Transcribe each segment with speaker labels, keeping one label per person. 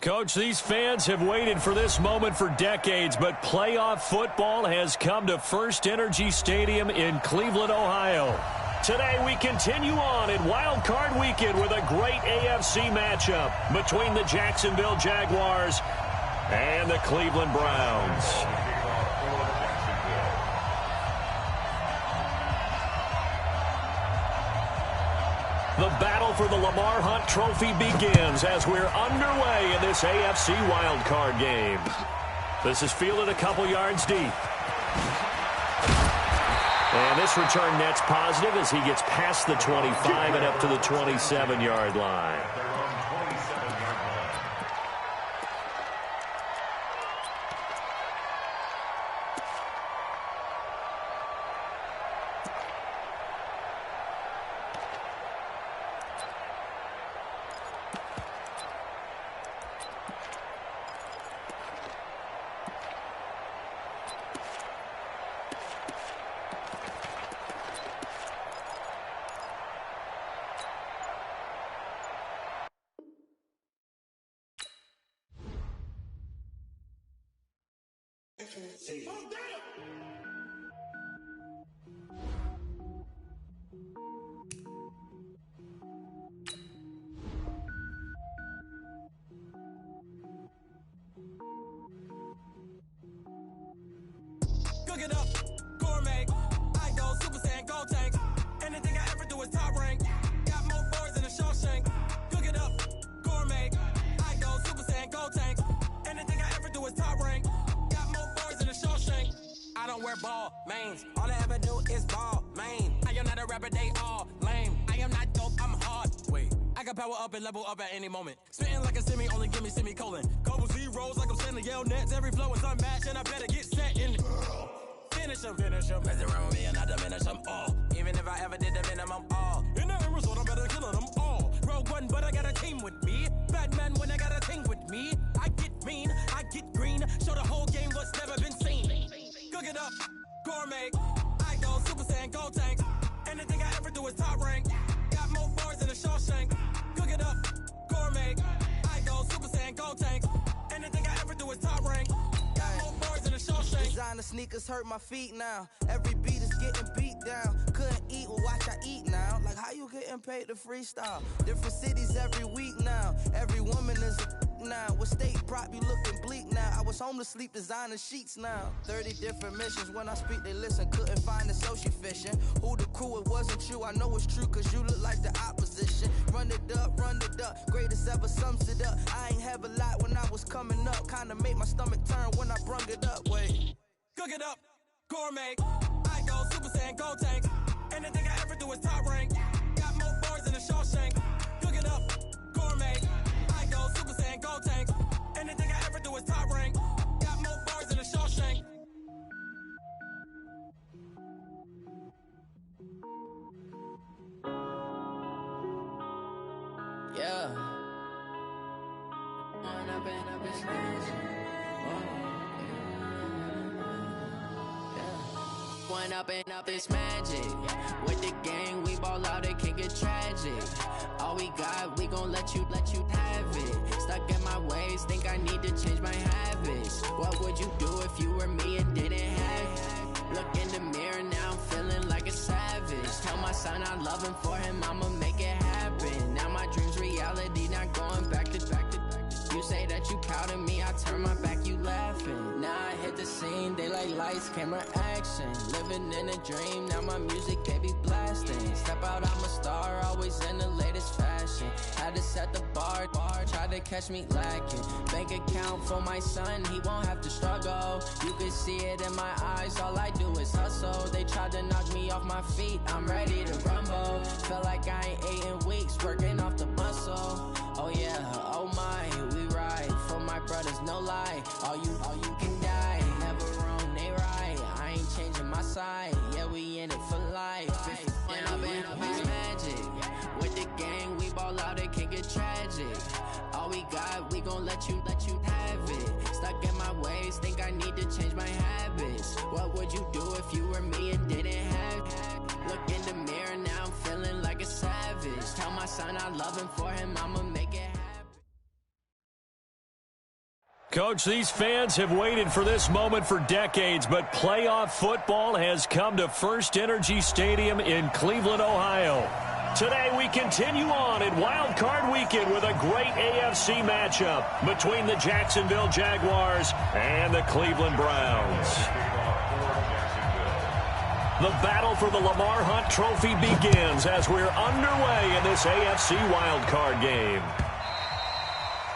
Speaker 1: Coach, these fans have waited for this moment for decades, but playoff football has come to First Energy Stadium in Cleveland, Ohio. Today we continue on in Wild Card Weekend with a great AFC matchup between the Jacksonville Jaguars and the Cleveland Browns. The battle for the Lamar Hunt Trophy begins as we're underway in this AFC wildcard game. This is fielded a couple yards deep. And this return net's positive as he gets past the 25 and up to the 27-yard line.
Speaker 2: Cook it up, gourmet. I go Super Saiyan, gold tank. Anything I ever do is top rank. Got more boards than a Shawshank. Cook it up, gourmet. I go Super Saiyan, gold tank. Anything I ever do is top rank. Got more boards than a Shawshank. I don't wear ball mains. All I ever do is ball main. I am not a rapper, they all lame. I am not dope, I'm hard. Wait, I can power up and level up at any moment. Spitting like a semi, only give me semicolon. Couple zeros like I'm sending yell nets. Every flow is unmatched and I better get set in. Finish them. Mess around with me and I diminish them all. Even if I ever did the minimum all. In the end result, I'm better killing them all. Rogue One, but I got a team with me. Batman when I got a team with me. I get mean, I get green. Show the whole game what's never been seen. Cook it up, gourmet. I go Super Saiyan, gold tank. Anything I ever do is top rank. Got more boards than a Shawshank. Cook it up, gourmet. I go Super Saiyan, gold tank. Anything I ever do is top rank. Got more boards than a Shawshank.
Speaker 3: Designer sneakers hurt my feet now. Every beat is getting beat down. Couldn't eat, well watch I eat now. Like how you getting paid to freestyle? Different cities every week now. Every woman is a now. With state prop, you looking bleak now. I was home to sleep, designer sheets now. 30 different missions. When I speak, they listen. Couldn't find it, so she fishing. Who the crew? It wasn't you. I know it's true, cause you look like the opposition. Run it up. Greatest ever sums it up. I ain't have a lot when I was coming up. Kinda made my stomach turn when I brung it up. Wait.
Speaker 2: Cook it up, gourmet. I go Super Saiyan, gold tank. Anything I ever do is top rank. Got more boards than a Shawshank. Cook it up, gourmet. I go Super Saiyan, gold tank. Anything I ever do is top rank. Got more boards than a Shawshank.
Speaker 3: Yeah.
Speaker 4: One up and up is magic. With the gang, we ball out, it can get tragic. All we got, we gon' let you have it. Stuck in my ways, think I need to change my habits. What would you do if you were me and didn't have it? Look in the mirror, now I'm feeling like a savage. Tell my son I love him, for him I'ma make it happen. Now my dream's reality, not going back to. You say that you proud of me, I turn my back, you laughing. Now I hit the scene, they like lights, camera, action. Living in a dream, now my music, they be blasting. Step out, I'm a star, always in the latest fashion. Had to set the bar, try to catch me lacking. Bank account for my son, he won't have to struggle. You can see it in my eyes, all I do is hustle. They tried to knock me off my feet, I'm ready to rumble. Feel like I ain't ate in weeks, working off the muscle. Oh yeah, oh my, we ride for my brothers, no lie. All you can die, never wrong, they right. I ain't changing my side, yeah, we in it for life. When up and up is magic. With the gang, we ball out, it can get tragic. All we got, we gon' let you have it. Stuck in my ways, think I need to change my habits. What would you do if you were me and didn't have it? Look in the mirror, now I'm feeling like a savage. Tell my son I love him, for him I'ma make it happen.
Speaker 1: Coach, these fans have waited for this moment for decades, but playoff football has come to First Energy Stadium in Cleveland, Ohio. Today we continue on in Wild Card Weekend with a great AFC matchup between the Jacksonville Jaguars and the Cleveland Browns. The battle for the Lamar Hunt Trophy begins as we're underway in this AFC Wild Card game.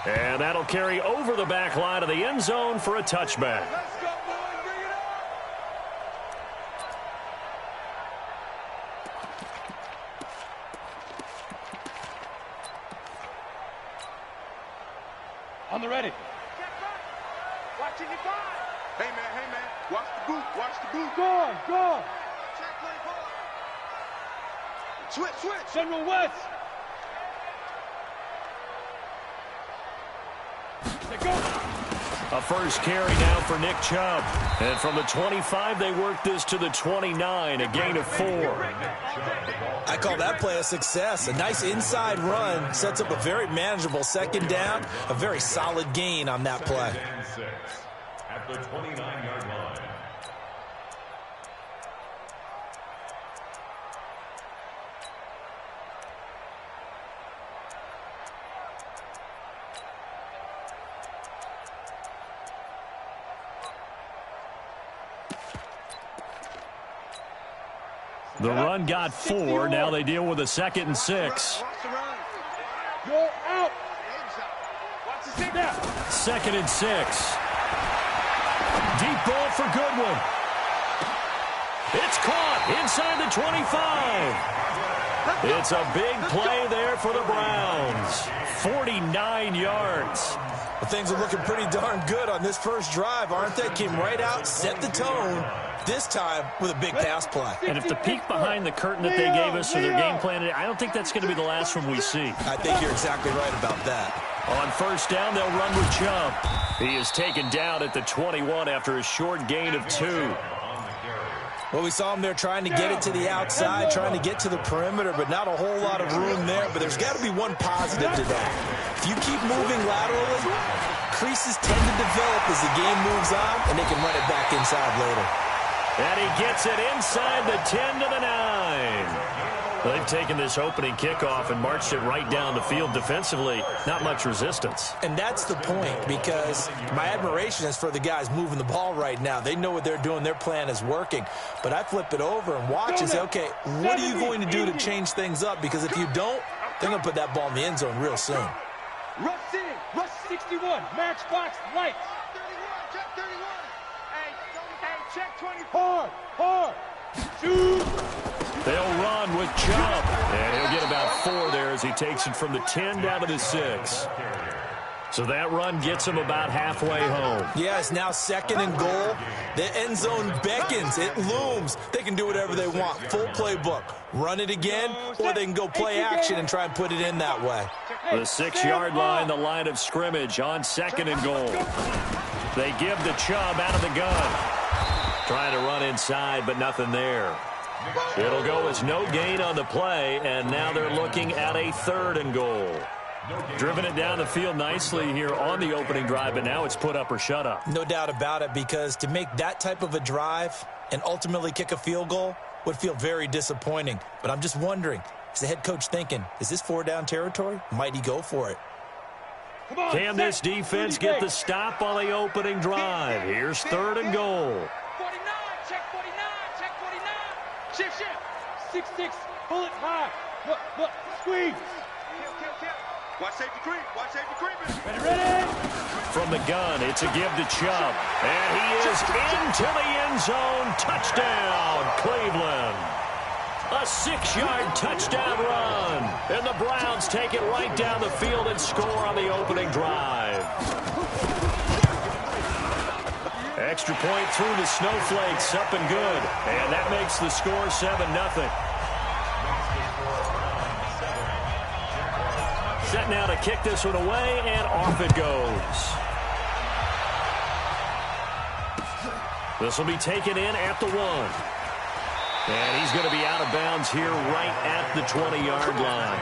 Speaker 1: And that'll carry over the back line of the end zone for a touchback.
Speaker 2: Let's go, boys. Bring it up. On the ready. Watching it go.
Speaker 5: Hey, man. Watch the boot. Watch the boot.
Speaker 2: Go.
Speaker 5: Check 24. Switch.
Speaker 2: General West. Go.
Speaker 1: A first carry now for Nick Chubb. And from the 25, they work this to the 29, a gain of 4.
Speaker 6: I call that play a success. A nice inside run sets up a very manageable second down, a very solid gain on that play.
Speaker 7: At the 29-yard line.
Speaker 1: The run got 4. Now they deal with a 2nd and 6.
Speaker 2: You're out. Watch the sit down.
Speaker 1: 2nd and 6. Deep ball for Goodwin. It's caught inside the 25. It's a big play there for the Browns. 49 yards.
Speaker 6: Well, things are looking pretty darn good on this first drive, aren't they? Came right out, set the tone, this time with a big pass play.
Speaker 1: And if the peek behind the curtain that they gave us for their game plan, I don't think that's going to be the last one we see.
Speaker 6: I think you're exactly right about that.
Speaker 1: On first down, they'll run with Chubb. He is taken down at the 21 after a short gain of 2.
Speaker 6: Well, we saw him there trying to get it to the outside, trying to get to the perimeter, but not a whole lot of room there. But there's got to be one positive to that. If you keep moving laterally, creases tend to develop as the game moves on, and they can run it back inside later.
Speaker 1: And he gets it inside the 10 to the 9. They've taken this opening kickoff and marched it right down the field defensively. Not much resistance.
Speaker 6: And that's the point, because my admiration is for the guys moving the ball right now. They know what they're doing. Their plan is working. But I flip it over and watch and say, okay, what are you going to do to change things up? Because if you don't, they're going to put that ball in the end zone real soon.
Speaker 2: Rush in. Rush 61. Matchbox lights.
Speaker 5: 31. Check 31. Hey, check
Speaker 2: 24. Hard. Shoot.
Speaker 1: They'll run with Chubb. And he'll get about 4 there as he takes it from the 10 down to the 6. So that run gets him about halfway home.
Speaker 6: Yeah, it's now 2nd and goal. The end zone beckons. It looms. They can do whatever they want. Full playbook. Run it again, or they can go play action and try and put it in that way.
Speaker 1: The 6-yard line, the line of scrimmage on 2nd and goal. They give the Chubb out of the gun. Trying to run inside, but nothing there. It'll go as no gain on the play, and now they're looking at a 3rd and goal. Driven it down the field nicely here on the opening drive, but now it's put up or shut up.
Speaker 6: No doubt about it, because to make that type of a drive and ultimately kick a field goal would feel very disappointing. But I'm just wondering, is the head coach thinking, is this 4-down territory? Might he go for it?
Speaker 1: Can this defense get the stop on the opening drive? Here's 3rd and goal.
Speaker 2: 49. Check 49. Check 49. Shift. 6-6. Pull it high. Look. Squeeze.
Speaker 5: Kill. Watch safety creep.
Speaker 2: Ready.
Speaker 1: From the gun, it's a give to Chubb. And he is into the end zone. Touchdown, Cleveland. A 6-yard touchdown run. And the Browns take it right down the field and score on the opening drive. Extra point through the Snowflakes, up and good. And that makes the score 7-0. Set now to kick this one away, and off it goes. This will be taken in at the 1. And he's going to be out of bounds here right at the 20-yard line.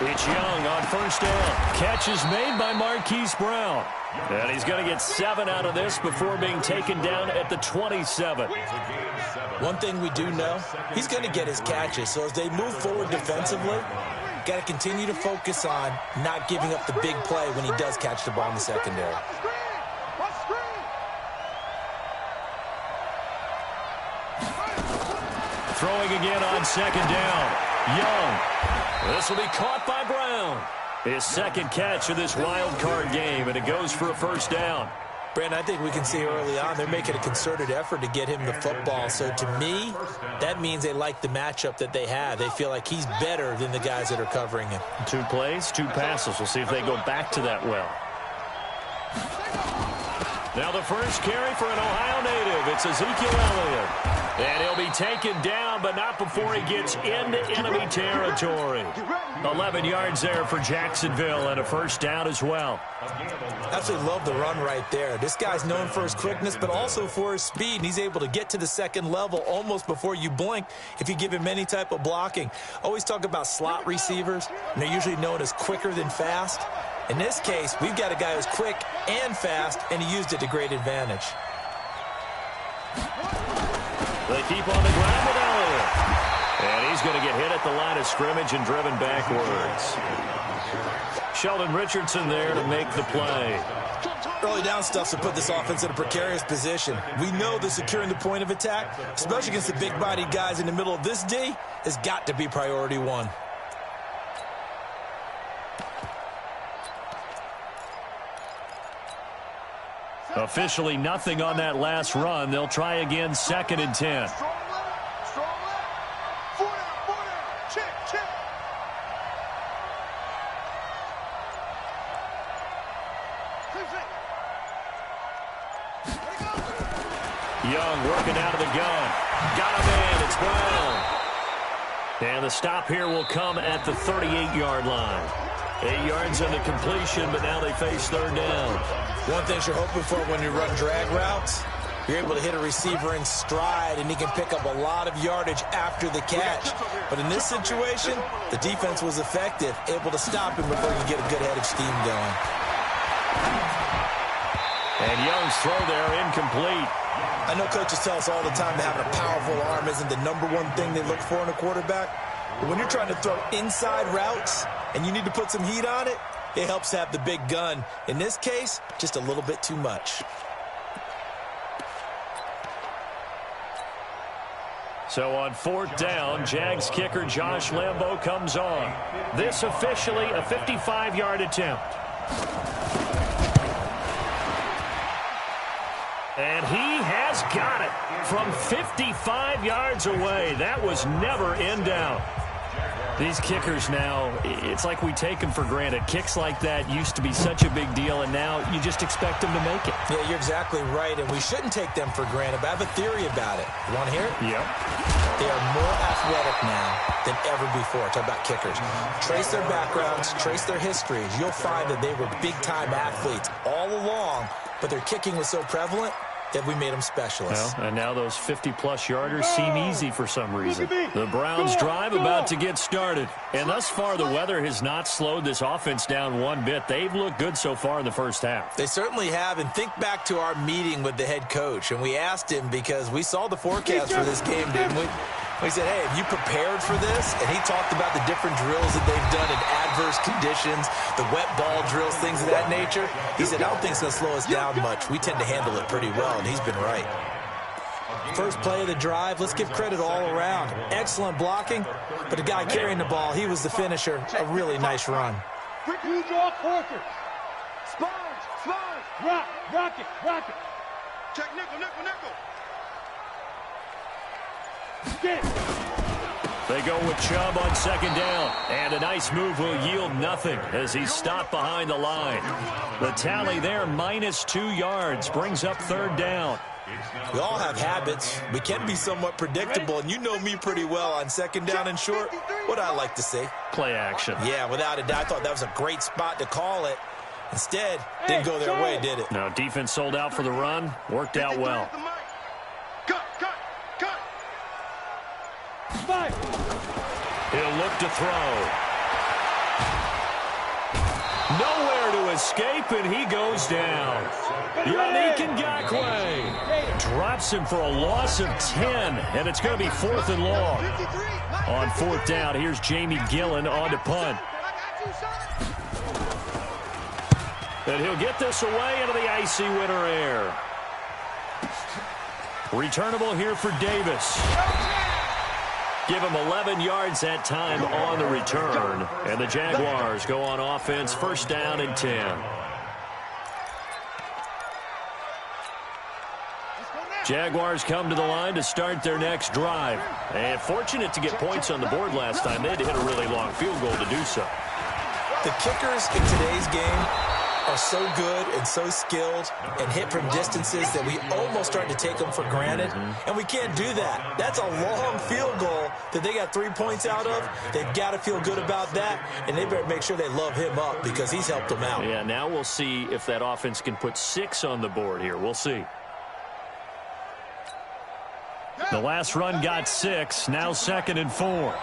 Speaker 1: It's Young on first down. Catch is made by Marquise Brown. And he's going to get 7 out of this before being taken down at the 27.
Speaker 6: One thing we do know, he's going to get his catches. So as they move forward defensively, got to continue to focus on not giving up the big play when he does catch the ball in the secondary.
Speaker 1: Throwing again on second down. Young. This will be caught by Brown. His second catch of this wild card game, and it goes for a first down.
Speaker 6: Brandon, I think we can see early on they're making a concerted effort to get him the football. So to me, that means they like the matchup that they have. They feel like he's better than the guys that are covering him.
Speaker 1: 2 plays, 2 passes. We'll see if they go back to that well. Now the first carry for an Ohio native. It's Ezekiel Elliott. And he'll be taken down, but not before he gets into enemy territory. 11 yards there for Jacksonville, and a first down as well.
Speaker 6: Absolutely love the run right there. This guy's known for his quickness, but also for his speed. And he's able to get to the second level almost before you blink if you give him any type of blocking. Always talk about slot receivers, and they're usually known as quicker than fast. In this case, we've got a guy who's quick and fast, and he used it to great advantage.
Speaker 1: They keep on the ground with Elliott. And he's going to get hit at the line of scrimmage and driven backwards. Sheldon Richardson there to make the play.
Speaker 6: Early down stuff to put this offense in a precarious position. We know that securing the point of attack, especially against the big-bodied guys in the middle of this D, has got to be priority one.
Speaker 1: Officially nothing on that last run. They'll try again, 2nd and 10. Young working out of the gun. Got him in. It's Brown. And the stop here will come at the 38-yard line. 8 yards on the completion, but now they face 3rd down.
Speaker 6: One thing you're hoping for when you run drag routes, you're able to hit a receiver in stride, and he can pick up a lot of yardage after the catch. But in this situation, the defense was effective, able to stop him before you get a good head of steam going.
Speaker 1: And Young's throw there incomplete.
Speaker 6: I know coaches tell us all the time that having a powerful arm isn't the #1 thing they look for in a quarterback. But when you're trying to throw inside routes and you need to put some heat on it, it helps have the big gun. In this case, just a little bit too much.
Speaker 1: So on 4th down, Jags kicker Josh Lambo comes on. This officially a 55-yard attempt. And he has got it from 55 yards away. That was never in doubt. These kickers now, it's like we take them for granted. Kicks like that used to be such a big deal, and now you just expect them to make it.
Speaker 6: Yeah, you're exactly right, and we shouldn't take them for granted, but I have a theory about it. You want to hear it?
Speaker 1: Yep.
Speaker 6: They are more athletic now than ever before. Talk about kickers. Trace their backgrounds, trace their histories. You'll find that they were big-time athletes all along, but their kicking was so prevalent that we made them specialists.
Speaker 1: Well, and now those 50-plus yarders seem easy for some reason. The Browns drive about to get started. And thus far, the weather has not slowed this offense down one bit. They've looked good so far in the first half.
Speaker 6: They certainly have. And think back to our meeting with the head coach. And we asked him because we saw the forecast for this game, didn't we? We said, hey, have you prepared for this? And he talked about the different drills that they've done in adverse conditions, the wet ball drills, things of that nature. He said, I don't think it's going to slow us down much. We tend to handle it pretty well, and he's been right. First play of the drive, let's give credit all around. Excellent blocking, but the guy carrying the ball, he was the finisher. A really nice run.
Speaker 5: Quick new draw quarter. Sponge, rock it. Check nickel.
Speaker 1: They go with Chubb on 2nd down, and a nice move will yield nothing as he's stopped behind the line. The tally there, -2 yards, brings up 3rd down.
Speaker 6: We all have habits. We can be somewhat predictable, and you know me pretty well on 2nd down and short. What I like to see.
Speaker 1: Play action.
Speaker 6: Yeah, without a doubt. I thought that was a great spot to call it. Instead, didn't go their way, did it?
Speaker 1: No, defense sold out for the run. Worked out well. He'll look to throw. Nowhere to escape, and he goes down. Yannick Ngakoue drops him for a loss of 10, and it's going to be 4th and long. On 4th down, here's Jamie Gillen on to punt. And he'll get this away into the icy winter air. Returnable here for Davis. Give him 11 yards that time on the return. And the Jaguars go on offense, 1st down and 10. Jaguars come to the line to start their next drive. And fortunate to get points on the board last time. They had to hit a really long field goal to do so.
Speaker 6: The kickers in today's game are so good and so skilled and hit from distances that we almost start to take them for granted, and we can't do that. That's a long field goal that they got 3 points out of. They've got to feel good about that, and they better make sure they love him up because he's helped them out.
Speaker 1: Yeah, now we'll see if that offense can put 6 on the board here. We'll see. The last run got 6, now 2nd and 4.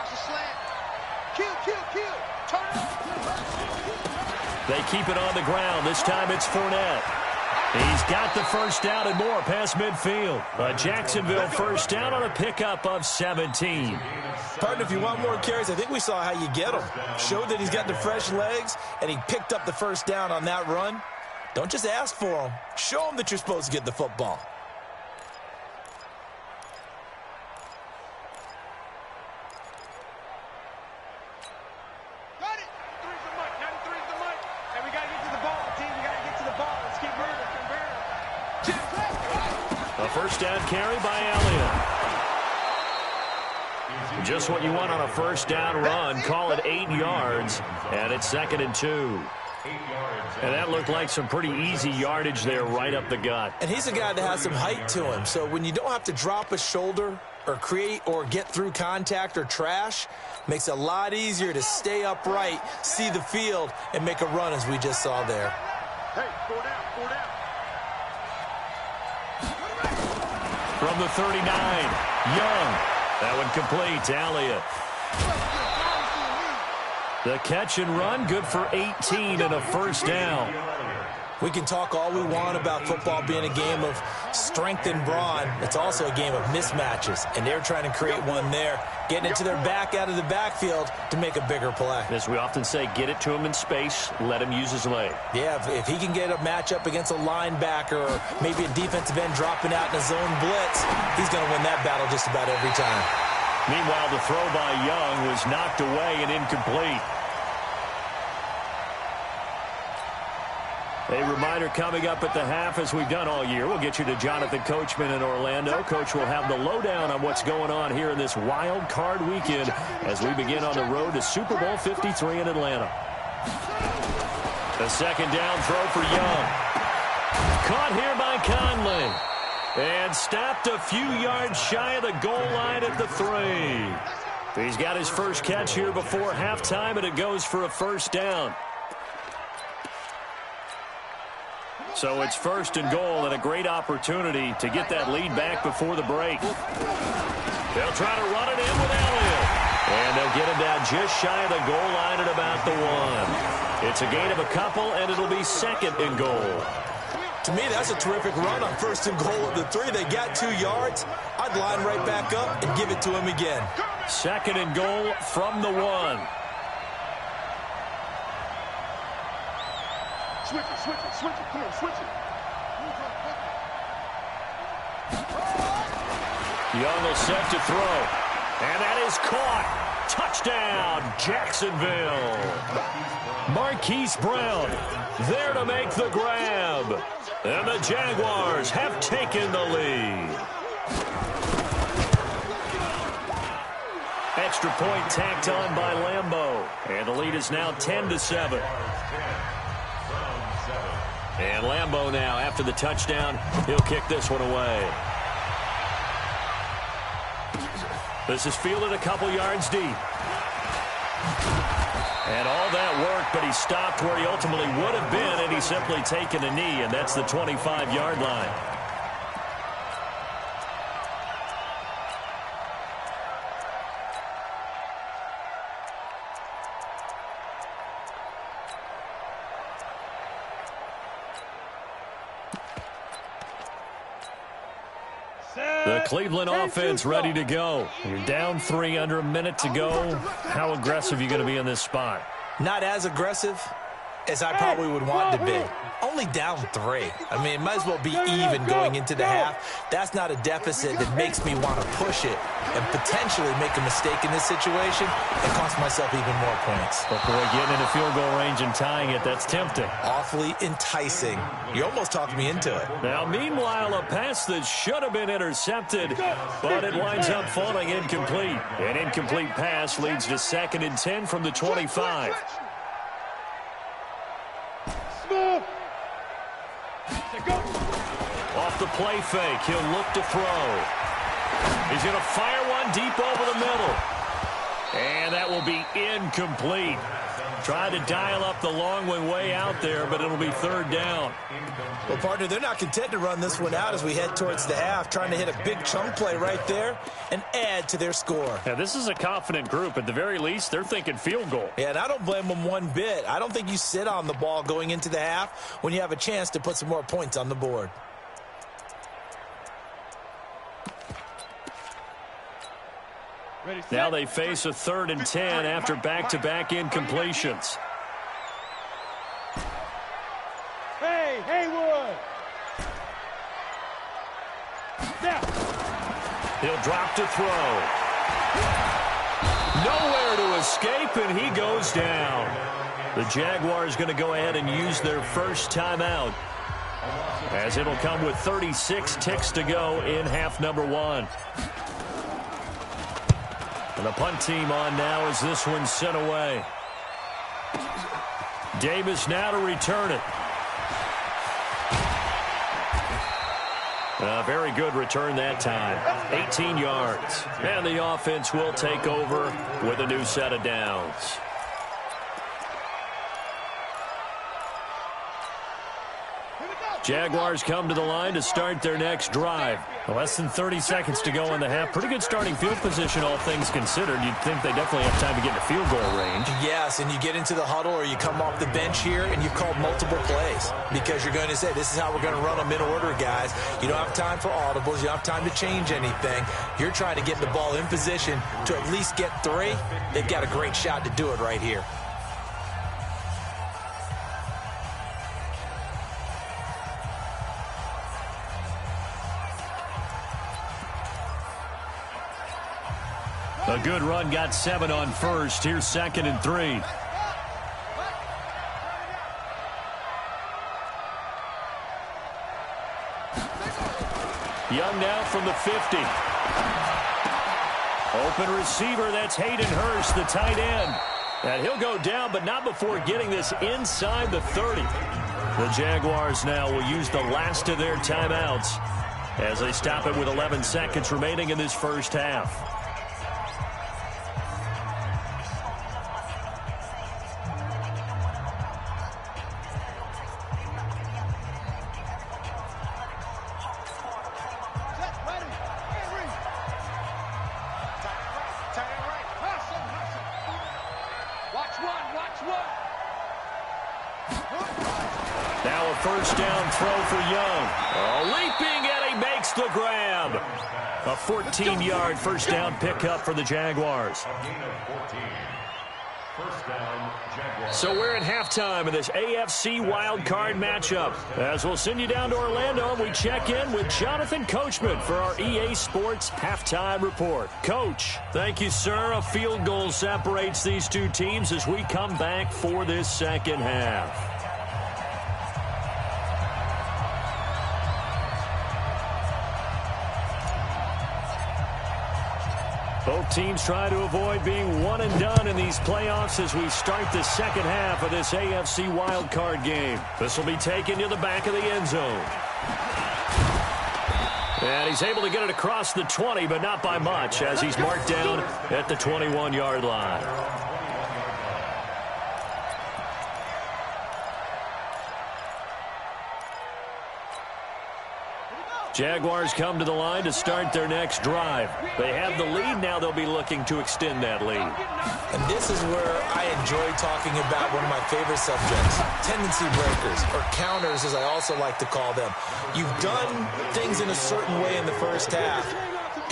Speaker 1: They keep it on the ground. This time it's Fournette. He's got the 1st down and more past midfield. A Jacksonville 1st down on a pickup of 17.
Speaker 6: Partner, if you want more carries, I think we saw how you get them. Showed that he's got the fresh legs, and he picked up the 1st down on that run. Don't just ask for them. Show them that you're supposed to get the football.
Speaker 1: A 1st down carry by Elliott. Just what you want on a 1st down run. Call it 8 yards, and it's 2nd and 2. And that looked like some pretty easy yardage there right up the gut.
Speaker 6: And he's a guy that has some height to him, so when you don't have to drop a shoulder or create or get through contact or trash, makes it a lot easier to stay upright, see the field, and make a run as we just saw there.
Speaker 5: Hey, 4 down, 4 down.
Speaker 1: From the 39, Young. That one complete to Elliott. The catch and run, good for 18 and a 1st down.
Speaker 6: We can talk all we want about football being a game of strength and brawn. It's also a game of mismatches, and they're trying to create one there, getting it to their back out of the backfield to make a bigger play.
Speaker 1: As we often say, get it to him in space, let him use his leg.
Speaker 6: Yeah, if he can get a matchup against a linebacker or maybe a defensive end dropping out in a zone blitz, he's going to win that battle just about every time.
Speaker 1: Meanwhile, the throw by Young was knocked away and incomplete. A reminder coming up at the half, as we've done all year. We'll get you to Jonathan Coachman in Orlando. Coach will have the lowdown on what's going on here in this wild card weekend as we begin on the road to Super Bowl 53 in Atlanta. The 2nd down throw for Young. Caught here by Conley. And stopped a few yards shy of the goal line at the 3. He's got his first catch here before halftime, and it goes for a 1st down. So it's 1st and goal and a great opportunity to get that lead back before the break. They'll try to run it in with Elliott. And they'll get him down just shy of the goal line at about the 1. It's a gain of a couple, and it'll be 2nd and goal.
Speaker 6: To me, that's a terrific run on 1st and goal at the 3. They got 2 yards. I'd line right back up and give it to him again.
Speaker 1: 2nd and goal from the 1.
Speaker 5: Switch it, switch it, switch it. Come on, switch it.
Speaker 1: Young will set to throw. And that is caught. Touchdown, Jacksonville. Marquise Brown there to make the grab. And the Jaguars have taken the lead. Extra point tacked on by Lambeau. And the lead is now 10-7. And Lambeau now, after the touchdown, he'll kick this one away. This is fielded a couple yards deep. And all that work, but he stopped where he ultimately would have been, and he's simply taken a knee, and that's the 25-yard line. Cleveland offense ready to go. You're down 3, under a minute to go. How aggressive are you going to be in this spot?
Speaker 6: Not as aggressive as I probably would want to be. Only down 3. I mean, it might as well be even going into the half. That's not a deficit that makes me want to push it and potentially make a mistake in this situation and cost myself even more points.
Speaker 1: But boy, getting into field goal range and tying it, that's tempting.
Speaker 6: Awfully enticing. You almost talked me into it.
Speaker 1: Now, meanwhile, a pass that should have been intercepted, but it winds up falling incomplete. An incomplete pass leads to 2nd and 10 from the 25. Off the play fake, he'll look to throw. He's going to fire one deep over the middle. And that will be incomplete. Tried to dial up the long one way out there, but it'll be 3rd down.
Speaker 6: Well, partner, they're not content to run this one out as we head towards the half, trying to hit a big chunk play right there and add to their score.
Speaker 1: Yeah, this is a confident group. At the very least, they're thinking field goal.
Speaker 6: Yeah, and I don't blame them one bit. I don't think you sit on the ball going into the half when you have a chance to put some more points on the board.
Speaker 1: Now they face a 3rd and 10 after back-to-back incompletions.
Speaker 5: Hey, Haywood! Now.
Speaker 1: He'll drop to throw. Nowhere to escape, and he goes down. The Jaguars going to go ahead and use their first timeout, as it'll come with 36 ticks to go in half number 1. And the punt team on now as this one's sent away. Davis now to return it. A very good return that time. 18 yards. And the offense will take over with a new set of downs. Jaguars come to the line to start their next drive. Less than 30 seconds to go in the half. Pretty good starting field position, all things considered. You'd think they definitely have time to get into field goal range.
Speaker 6: Yes, and you get into the huddle or you come off the bench here and you've called multiple plays because you're going to say, this is how we're going to run them in order, guys. You don't have time for audibles. You don't have time to change anything. You're trying to get the ball in position to at least get 3. They've got a great shot to do it right here.
Speaker 1: A good run got 7 on first. Here's 2nd and 3. Young now from the 50. Open receiver, that's Hayden Hurst, the tight end. And he'll go down, but not before getting this inside the 30. The Jaguars now will use the last of their timeouts as they stop it with 11 seconds remaining in this first half. Now a first down throw for Young. Leaping, and he makes the grab. A 14-yard first down pickup for the Jaguars. So we're at halftime in this AFC wildcard matchup. As we'll send you down to Orlando, and we check in with Jonathan Coachman for our EA Sports Halftime Report. Coach, thank you, sir. A field goal separates these two teams as we come back for this second half. Both teams try to avoid being one and done in these playoffs as we start the second half of this AFC wildcard game. This will be taken to the back of the end zone. And he's able to get it across the 20, but not by much, as he's marked down at the 21-yard line. Jaguars come to the line to start their next drive. They have the lead. Now they'll be looking to extend that lead.
Speaker 6: And this is where I enjoy talking about one of my favorite subjects, tendency breakers, or counters as I also like to call them. You've done things in a certain way in the first half.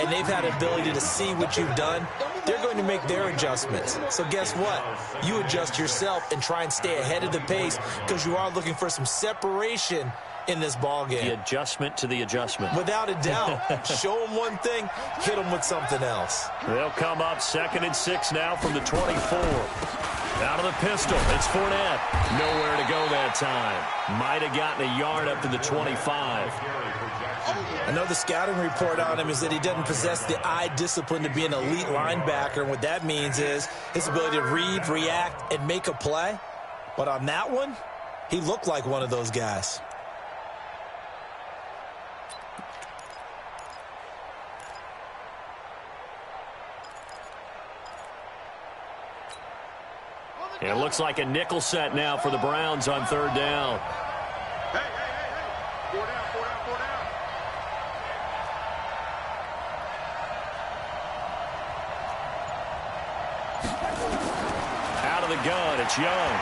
Speaker 6: and they've had an ability to see what you've done, they're going to make their adjustments. So guess what? You adjust yourself and try and stay ahead of the pace because you are looking for some separation in this ball game.
Speaker 1: The adjustment to the adjustment.
Speaker 6: Without a doubt. Show them one thing, hit them with something else.
Speaker 1: They'll come up 2nd and 6 now from the 24. Out of the pistol, it's Fournette. Nowhere to go that time. Might have gotten a yard up to the 25.
Speaker 6: I know the scouting report on him is that he doesn't possess the eye discipline to be an elite linebacker, and what that means is his ability to read, react, and make a play. But on that one, he looked like one of those guys.
Speaker 1: It looks like a nickel set now for the Browns on 3rd down.
Speaker 5: Hey. 4 down.
Speaker 1: Out of the gun, it's Young.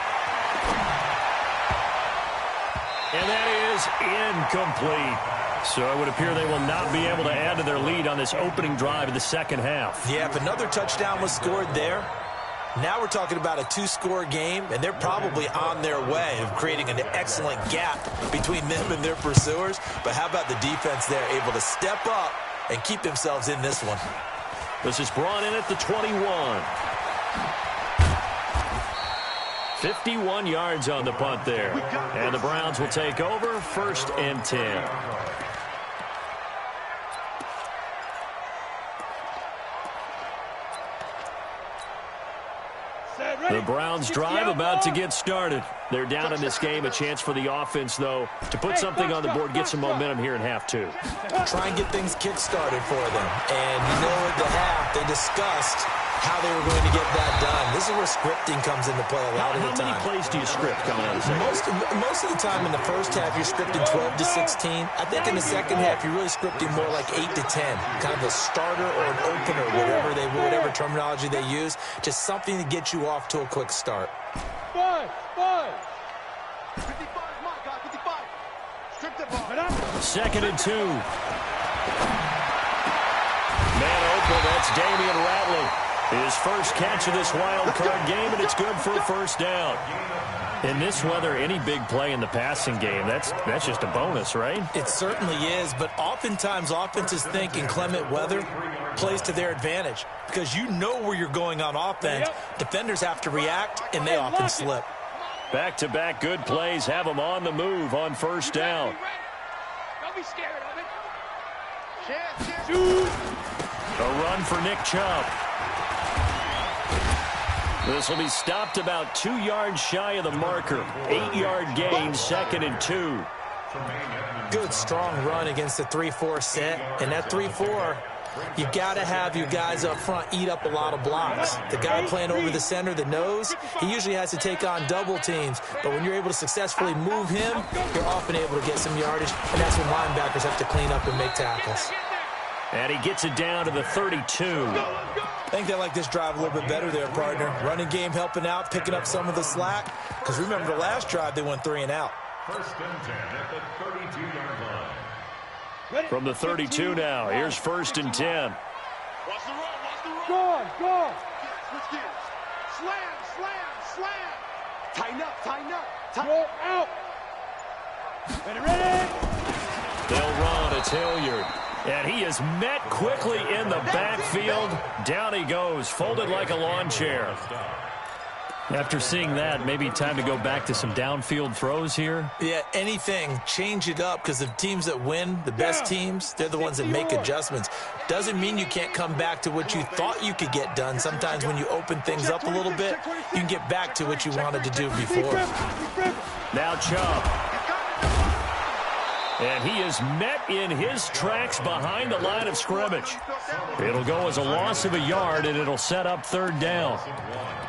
Speaker 1: And that is incomplete. So it would appear they will not be able to add to their lead on this opening drive of the second half.
Speaker 6: Yeah, if another touchdown was scored there, now we're talking about a 2-score game, and they're probably on their way of creating an excellent gap between them and their pursuers. But how about the defense there, able to step up and keep themselves in this one?
Speaker 1: This is brought in at the 21. 51 yards on the punt there. And the Browns will take over 1st and 10. The Browns drive about to get started. They're down in this game. A chance for the offense, though, to put something on the board, get some momentum here in half 2.
Speaker 6: Try and get things kick-started for them. And you know at the half, they discussed how they were going to get that done. This is where scripting comes into play a lot of the time.
Speaker 1: How many plays do you script coming out of the second?
Speaker 6: Most of the time in the first half, you're scripting 12 to 16. I think in the second half, you're really scripting more like 8 to 10. Kind of a starter or an opener, whatever terminology they use. Just something to get you off to a quick start.
Speaker 5: 55, my God, 55. Strip the ball.
Speaker 1: 2nd and 2. Man open, that's Damian Ratley. His first catch of this wild card game, and it's good for a 1st down. In this weather, any big play in the passing game, that's just a bonus, right?
Speaker 6: It certainly is, but oftentimes offenses think inclement weather plays to their advantage because you know where you're going on offense. Defenders have to react, and they often slip.
Speaker 1: Back-to-back good plays have them on the move on 1st down.
Speaker 5: Don't be scared of it.
Speaker 1: A run for Nick Chubb. This will be stopped about 2 yards shy of the marker. 8-yard gain, 2nd and 2.
Speaker 6: Good, strong run against the 3-4 set. And that 3-4, you got to have your guys up front eat up a lot of blocks. The guy playing over the center, the nose, he usually has to take on double teams. But when you're able to successfully move him, you're often able to get some yardage. And that's when linebackers have to clean up and make tackles.
Speaker 1: And he gets it down to the 32.
Speaker 6: I think they like this drive a little bit better there, partner. Running game helping out, picking up some of the slack. Because remember the last drive, they went 3 and out.
Speaker 7: 1st and 10 at the 32-yard line.
Speaker 1: From the 32 now, here's 1st and 10.
Speaker 5: Watch the run. Go. Switch gears. Slam. Tighten up. Go out. Ready.
Speaker 1: They'll run. It's Hilliard. And he is met quickly in the backfield. Down he goes, folded like a lawn chair. After seeing that, maybe time to go back to some downfield throws here.
Speaker 6: Yeah, anything. Change it up because the teams that win, the best teams, they're the ones that make adjustments. Doesn't mean you can't come back to what you thought you could get done. Sometimes when you open things up a little bit, you can get back to what you wanted to do before.
Speaker 1: Now Chubb. And he is met in his tracks behind the line of scrimmage. It'll go as a loss of a yard, and it'll set up 3rd down.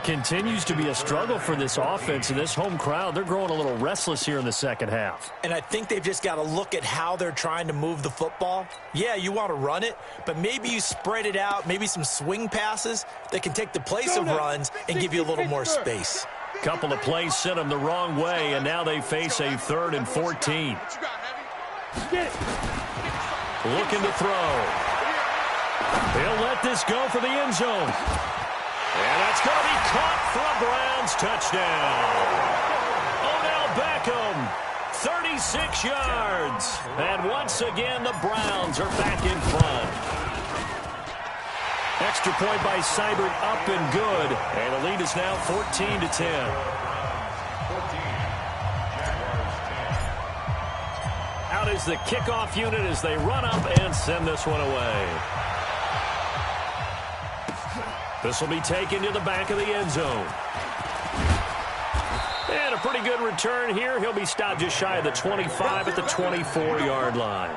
Speaker 1: Continues to be a struggle for this offense, and this home crowd, they're growing a little restless here in the second half.
Speaker 6: And I think they've just got to look at how they're trying to move the football. Yeah, you want to run it, but maybe you spread it out, maybe some swing passes that can take the place of runs and give you a little more space.
Speaker 1: Couple of plays sent them the wrong way, and now they face a 3rd and 14. Looking to throw. He'll let this go for the end zone. And that's going to be caught for a Browns touchdown. Odell Beckham, 36 yards. And once again, the Browns are back in front. Extra point by Seibert, up and good. And the lead is now 14-10. Out is the kickoff unit as they run up and send this one away. This will be taken to the back of the end zone. And a pretty good return here. He'll be stopped just shy of the 25 at the 24-yard line.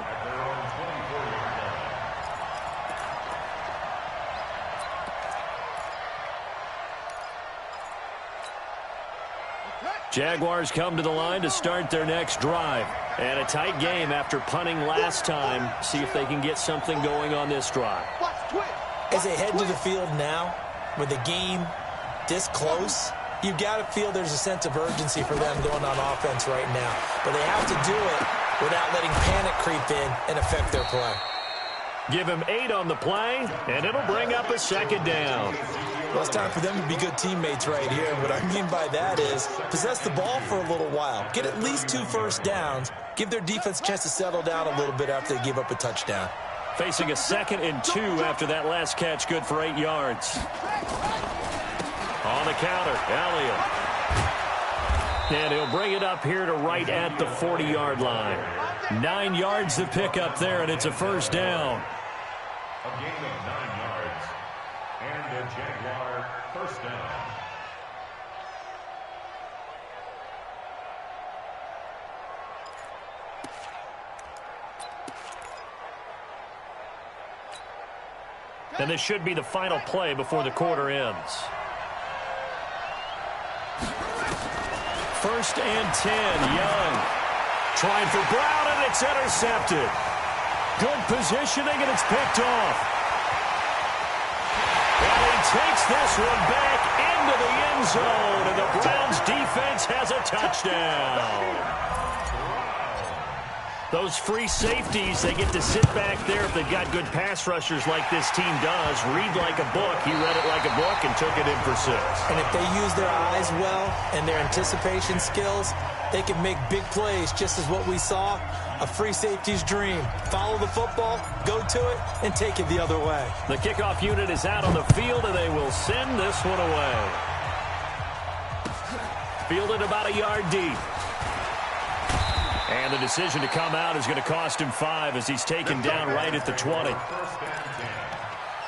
Speaker 1: Jaguars come to the line to start their next drive. And a tight game after punting last time. See if they can get something going on this drive.
Speaker 6: As they head to the field now, with the game this close, you've got to feel there's a sense of urgency for them going on offense right now. But they have to do it without letting panic creep in and affect their play.
Speaker 1: Give him 8 on the play, and it'll bring up a second down.
Speaker 6: Well, it's time for them to be good teammates right here. What I mean by that is possess the ball for a little while. Get at least 2 first downs. Give their defense a chance to settle down a little bit after they give up a touchdown.
Speaker 1: Facing a 2nd and 2 after that last catch, good for 8 yards. On the counter, Elliott. And he'll bring it up here to right at the 40-yard line. 9 yards to pick up there, and it's a first down.
Speaker 7: A gain of 9 yards. And a Jaguar first down.
Speaker 1: And this should be the final play before the quarter ends. 1st and 10, Young. Trying for Brown, and it's intercepted. Good positioning, and it's picked off. And he takes this one back into the end zone, and the Browns defense has a touchdown. Those free safeties, they get to sit back there if they've got good pass rushers like this team does. Read like a book. He read it like a book and took it in for 6.
Speaker 6: And if they use their eyes well and their anticipation skills, they can make big plays, just as what we saw, a free safety's dream. Follow the football, go to it, and take it the other way.
Speaker 1: The kickoff unit is out on the field, and they will send this one away. Fielded about a yard deep. And the decision to come out is going to cost him 5 as he's taken down right at the 20.
Speaker 7: First and 10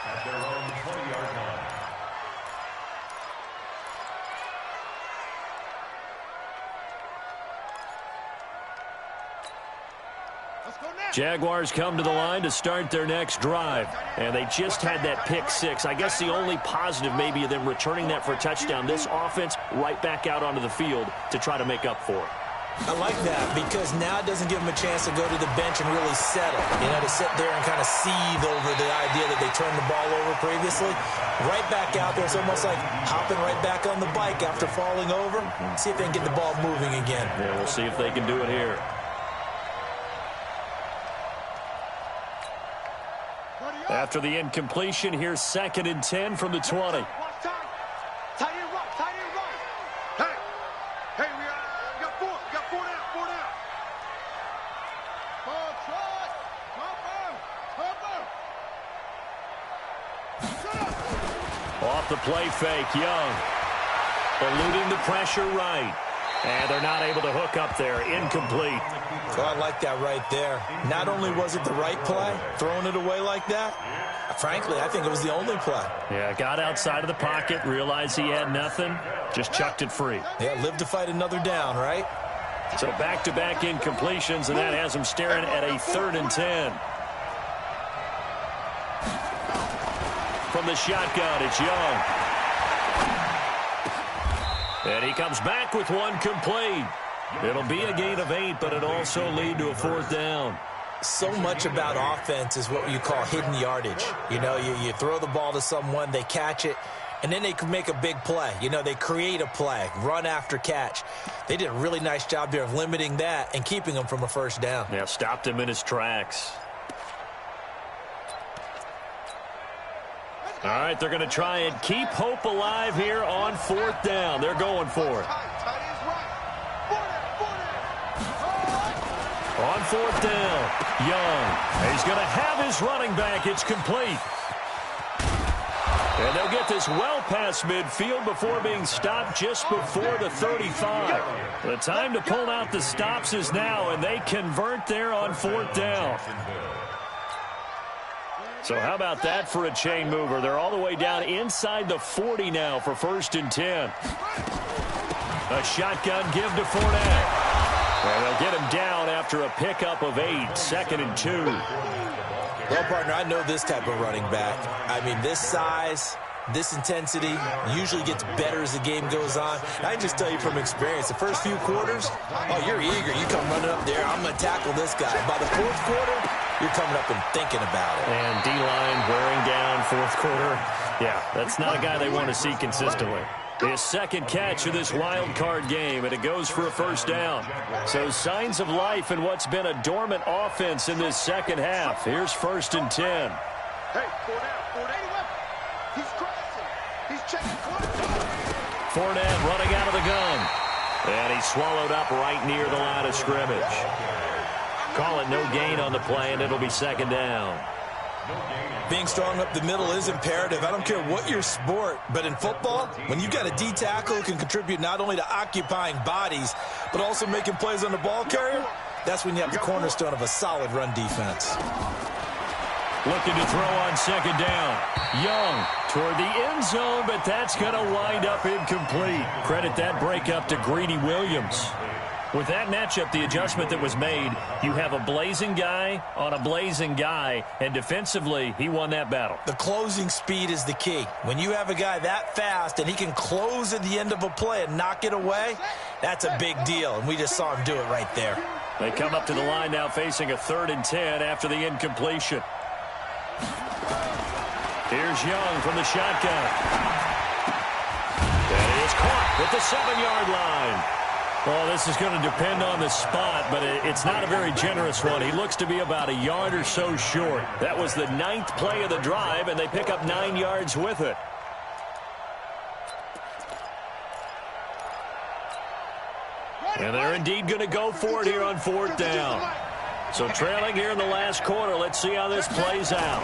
Speaker 7: at their own 20-yard line.
Speaker 1: Jaguars come to the line to start their next drive. And they just had that pick 6. I guess the only positive maybe of them returning that for a touchdown. This offense right back out onto the field to try to make up for it.
Speaker 6: I like that because now it doesn't give them a chance to go to the bench and really settle. You know, to sit there and kind of seethe over the idea that they turned the ball over previously. Right back out there, it's almost like hopping right back on the bike after falling over. See if they can get the ball moving again.
Speaker 1: Yeah, we'll see if they can do it here. After the incompletion, here's 2nd and 10 from the 20. Off the play fake, Young. Eluding the pressure right. And they're not able to hook up there. Incomplete.
Speaker 6: Well, I like that right there. Not only was it the right play, throwing it away like that, frankly, I think it was the only play.
Speaker 1: Yeah, got outside of the pocket, realized he had nothing, just chucked it free.
Speaker 6: Yeah, live to fight another down, right?
Speaker 1: So back-to-back incompletions, and that has him staring at a 3rd and 10. From the shotgun, it's Young. And he comes back with one complete. It'll be a gain of 8, but it'll also lead to a 4th down.
Speaker 6: So much about offense is what you call hidden yardage. You know, you throw the ball to someone, they catch it, and then they can make a big play. You know, they create a play, run after catch. They did a really nice job there of limiting that and keeping him from a first down.
Speaker 1: Yeah, stopped him in his tracks. All right, they're going to try and keep hope alive here on 4th down. They're going for it. On 4th down, Young. He's going to have his running back. It's complete. And they'll get this well past midfield before being stopped just before the 35. The time to pull out the stops is now, and they convert there on 4th down. So how about that for a chain mover? They're all the way down inside the 40 now for 1st and 10. A shotgun give to Fournette. And they'll get him down after a pickup of 8, 2nd and 2.
Speaker 6: Well, partner, I know this type of running back. I mean, this size, this intensity usually gets better as the game goes on. And I can just tell you from experience, the first few quarters, oh, you're eager. You come running up there, I'm going to tackle this guy. By the 4th quarter, you're coming up and thinking about it.
Speaker 1: And D-line wearing down 4th quarter. Yeah, that's not a guy they want to see consistently. His 2nd catch of this wild card game, and it goes for a 1st down. So signs of life in what's been a dormant offense in this 2nd half. Here's 1st and 10.
Speaker 5: Hey, Fournette. He's crossing. He's checking clock.
Speaker 1: Fournette running out of the gun. And he's swallowed up right near the line of scrimmage. Call it no gain on the play, and it'll be 2nd down.
Speaker 6: Being strong up the middle is imperative. I don't care what your sport, but in football, when you've got a D tackle who can contribute not only to occupying bodies, but also making plays on the ball carrier, that's when you have the cornerstone of a solid run defense.
Speaker 1: Looking to throw on 2nd down. Young toward the end zone, but that's going to wind up incomplete. Credit that breakup to Greedy Williams. With that matchup, the adjustment that was made, you have a blazing guy on a blazing guy, and defensively, he won that battle.
Speaker 6: The closing speed is the key. When you have a guy that fast and he can close at the end of a play and knock it away, that's a big deal, and we just saw him do it right there.
Speaker 1: They come up to the line now facing a 3rd and 10 after the incompletion. Here's Young from the shotgun. And he is caught at the 7-yard line. Well, this is going to depend on the spot, but it's not a very generous one. He looks to be about a yard or so short. That was the 9th play of the drive, and they pick up 9 yards with it. And they're indeed going to go for it here on 4th down. So trailing here in the last quarter, let's see how this plays out.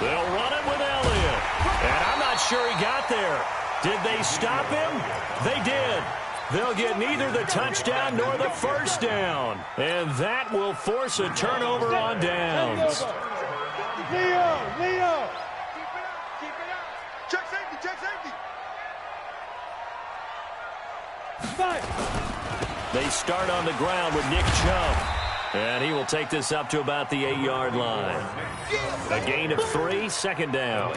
Speaker 1: They'll run it with Elliott. And I'm not sure he got there. Did they stop him? They did. They'll get neither the touchdown nor the 1st down. And that will force a turnover on downs.
Speaker 5: Leo. Keep it up. Check safety.
Speaker 1: They start on the ground with Nick Chubb. And he will take this up to about the 8-yard line. A gain of 3, 2nd down.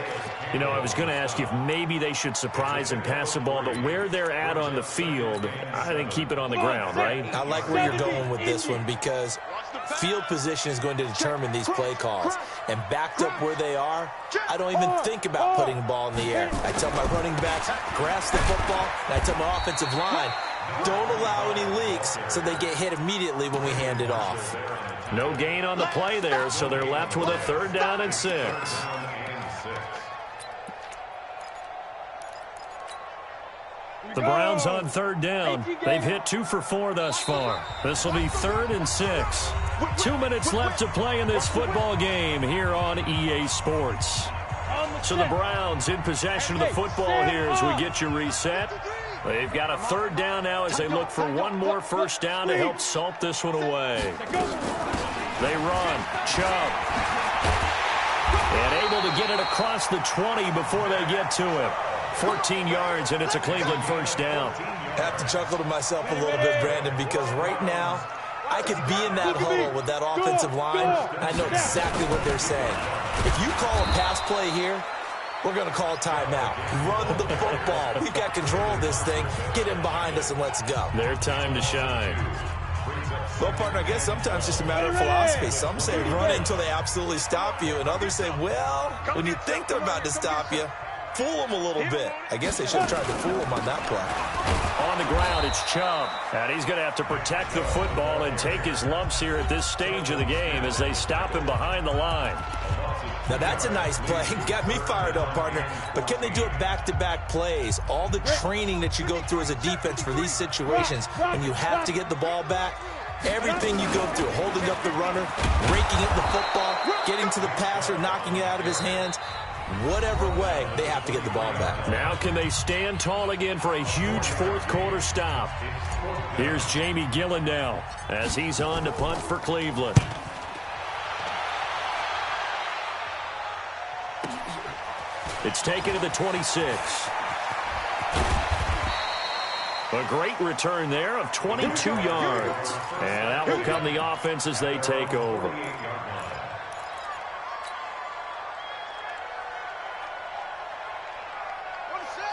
Speaker 1: You know, I was going to ask you if maybe they should surprise and pass the ball, but where they're at on the field, I think keep it on the ground, right?
Speaker 6: I like where you're going with this one because field position is going to determine these play calls. And backed up where they are, I don't even think about putting the ball in the air. I tell my running backs, grasp the football, and I tell my offensive line, don't allow any leaks so they get hit immediately when we hand it off.
Speaker 1: No gain on the play there, so they're left with a 3rd down and 6. The Browns on 3rd down. They've hit 2 for 4 thus far. This will be 3rd and 6. 2 minutes left to play in this football game here on EA Sports. So the Browns in possession of the football here as we get you reset. They've got a 3rd down now as they look for one more 1st down to help salt this one away. They run. Chubb. And able to get it across the 20 before they get to him. 14 yards, and it's a Cleveland 1st down.
Speaker 6: I have to chuckle to myself a little bit, Brandon, because right now I could be in that huddle with that offensive line. I know exactly what they're saying. If you call a pass play here, we're going to call timeout. Run the football. We've got control of this thing. Get in behind us and let's go.
Speaker 1: Their time to shine.
Speaker 6: Well, partner, I guess sometimes it's just a matter of philosophy. Some say run until they absolutely stop you, and others say, well, when you think they're about to stop you, fool them a little bit. I guess they should have tried to fool them on that play.
Speaker 1: On the ground, it's Chubb. And he's going to have to protect the football and take his lumps here at this stage of the game as they stop him behind the line.
Speaker 6: Now, that's a nice play. Got me fired up, partner. But can they do it back-to-back plays? All the training that you go through as a defense for these situations, and you have to get the ball back, everything you go through, holding up the runner, raking at the football, getting to the passer, knocking it out of his hands, whatever way, they have to get the ball back.
Speaker 1: Now can they stand tall again for a huge fourth-quarter stop? Here's Jamie Gillen now as he's on to punt for Cleveland. It's taken to the 26. A great return there of 22 yards. And that will come the offense as they take over.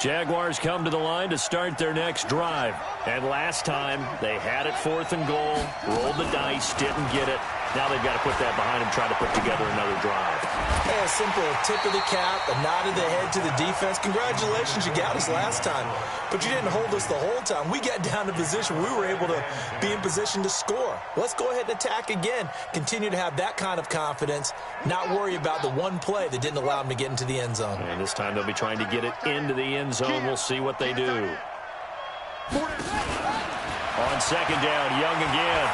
Speaker 1: Jaguars come to the line to start their next drive. And last time, they had it 4th and goal, rolled the dice, didn't get it. Now they've got to put that behind them, try to put together another drive.
Speaker 6: Hey, a simple tip of the cap, a nod of the head to the defense. Congratulations, you got us last time. But you didn't hold us the whole time. We got down to position. We were able to be in position to score. Let's go ahead and attack again. Continue to have that kind of confidence, not worry about the one play that didn't allow them to get into the end zone.
Speaker 1: And this time they'll be trying to get it into the end zone. We'll see what they do. On second down, Young again.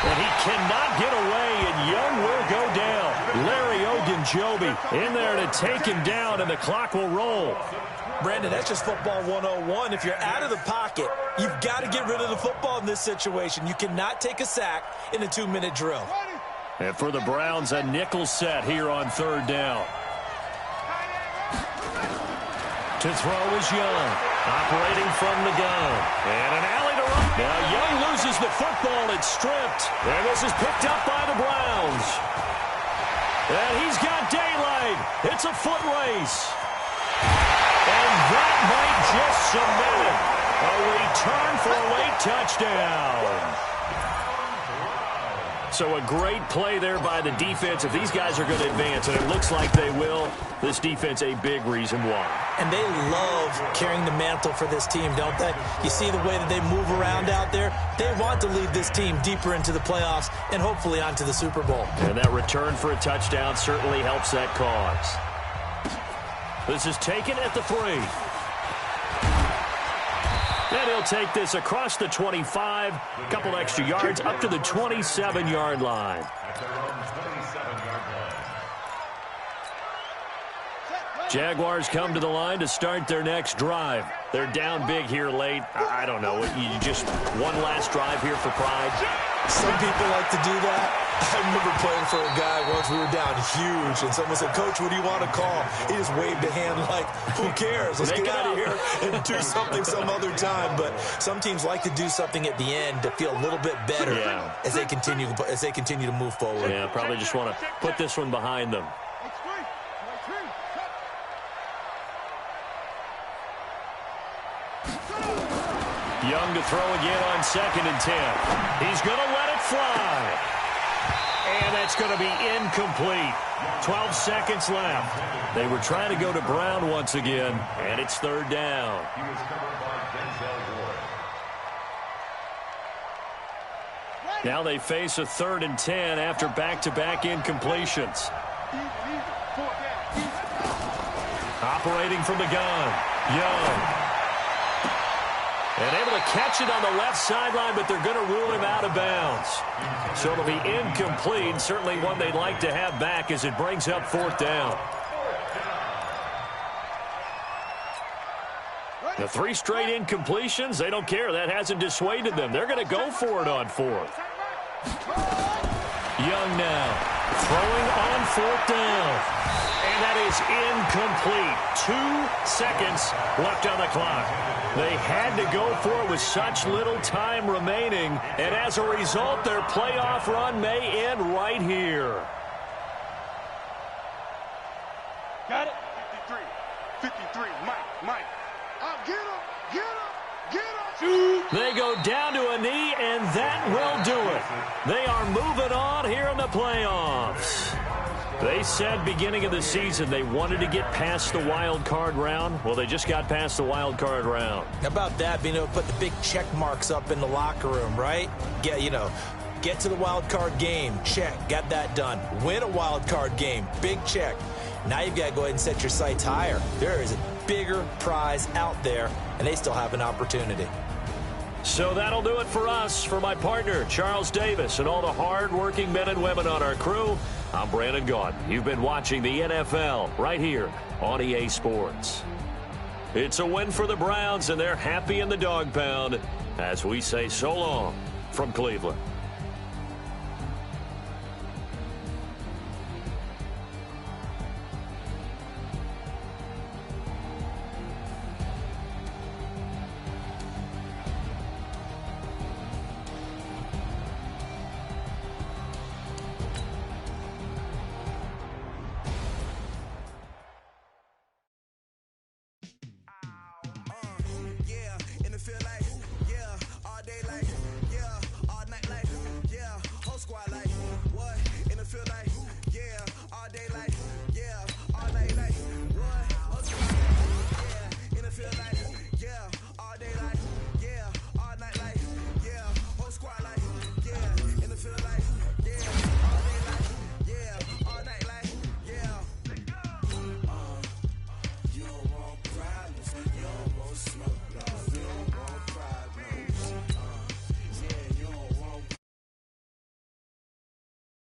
Speaker 1: And he cannot get away, and Young will go down. Larry Ogunjobi in there to take him down, and the clock will roll.
Speaker 6: Brandon, that's just football 101. If you're out of the pocket, you've got to get rid of the football in this situation. You cannot take a sack in a 2-minute drill.
Speaker 1: And for the Browns, a nickel set here on third down. To throw is Young, operating from the gun. And an alley to run. Now Young loses the football. It's stripped. And this is picked up by the Browns. And he's got daylight. It's a foot race. And that might just cement it. A return for a late touchdown. So a great play there by the defense. If these guys are going to advance, and it looks like they will, this defense a big reason why. And they love carrying the mantle for this team, don't they? You see the way that they move around out there? They want to lead this team deeper into the playoffs and hopefully onto the Super Bowl. And that return for a touchdown certainly helps that cause. This is taken at the 3. And he'll take this across the 25, a couple extra yards, up to the 27-yard line. Jaguars come to the line to start their next drive. They're down big here late. I don't know. You just one last drive here for pride.
Speaker 6: Some people like to do that. I remember playing for a guy once. We were down huge, and someone said, "Coach, what do you want to call?" He just waved a hand like, "Who cares? Let's get out of here and do something some other time." But some teams like to do something at the end to feel a little bit better as they continue to move forward.
Speaker 1: Yeah, probably just want to put this one behind them. Young to throw again on 2nd and 10. He's going to let it fly. And that's going to be incomplete. 12 seconds left. They were trying to go to Brown once again, and it's 3rd down. Now they face a 3rd and 10 after back-to-back incompletions. Operating from the gun, Young. And able to catch it on the left sideline, but they're going to rule him out of bounds. So it'll be incomplete, certainly one they'd like to have back as it brings up 4th down. The 3 straight incompletions, they don't care. That hasn't dissuaded them. They're going to go for it on 4th. Young now, throwing on 4th down. And that is incomplete. 2 seconds left on the clock. They had to go for it with such little time remaining. And as a result, their playoff run may end right here.
Speaker 5: Got it? 53, Mike. Get him.
Speaker 1: They go down to a knee, and that will do it. They are moving on here in the playoffs. They said beginning of the season they wanted to get past the wild card round. Well, they just got past the wild card round.
Speaker 6: How about that, being able to put the big check marks up in the locker room, right? Yeah, Get to the wild card game. Check. Got that done. Win a wild card game. Big check. Now you've got to go ahead and set your sights higher. There is a bigger prize out there, and they still have an opportunity.
Speaker 1: So that'll do it for us. For my partner, Charles Davis, and all the hard-working men and women on our crew, I'm Brandon Gaudin. You've been watching the NFL right here on EA Sports. It's a win for the Browns, and they're happy in the dog pound as we say so long from Cleveland.
Speaker 3: Yeah, and it feel like